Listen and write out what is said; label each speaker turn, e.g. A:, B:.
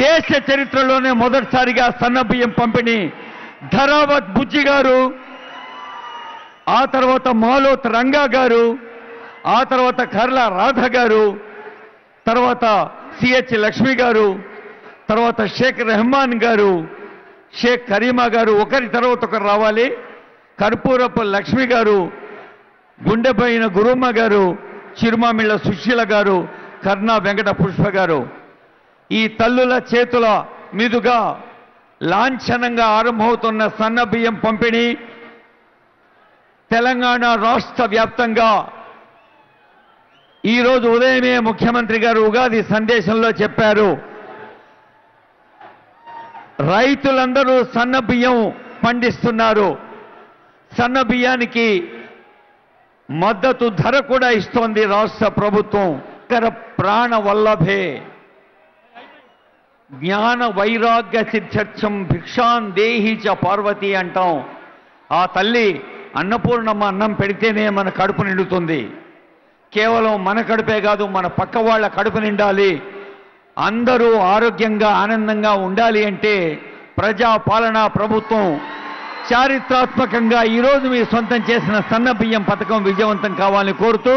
A: దేశ చరిత్రలోనే మొదటిసారిగా సన్నబియ్యం పంపిణీ ధరావత్ బుజ్జి గారు, ఆ తర్వాత మాలోత్ రంగా గారు, ఆ తర్వాత కర్ల రాధ గారు, తర్వాత సిహెచ్ లక్ష్మి గారు, తర్వాత షేక్ రెహమాన్ గారు, షేక్ కరీమా గారు, ఒకరి తర్వాత ఒకరు రావాలి. కర్పూరపు లక్ష్మి గారు, గుండెపైన గురుమ్మ గారు, చిరుమామిళ్ళ సుశీల గారు, కర్ణా వెంకట పుష్ప గారు. ఈ తల్లుల చేతుల మీదుగా లాంఛనంగా ఆరంభమవుతున్న సన్నబియ్యం పంపిణీ తెలంగాణ రాష్ట్ర వ్యాప్తంగా ఈరోజు ఉదయమే ముఖ్యమంత్రి గారు ఉగాది సందేశంలో చెప్పారు, రైతులందరూ సన్నబియ్యం పండిస్తున్నారు, సన్నబియ్యానికి మద్దతు ధర కూడా ఇస్తోంది రాష్ట్ర ప్రభుత్వం. ప్రాణ వల్లభే జ్ఞాన వైరాగ్య సిద్ధ్యర్థం భిక్షాన్ దేహి చ పార్వతి అంటాం. ఆ తల్లి అన్నపూర్ణమ్మ అన్నం పెడితేనే మన కడుపు నిండుతుంది. కేవలం మన కడుపే కాదు, మన పక్క వాళ్ళ కడుపు నిండాలి, అందరూ ఆరోగ్యంగా ఆనందంగా ఉండాలి అంటే ప్రజాపాలనా ప్రభుత్వం చారిత్రాత్మకంగా ఈరోజు మీ సొంతం చేసిన సన్నబియ్యం పథకం విజయవంతం కావాలని కోరుతూ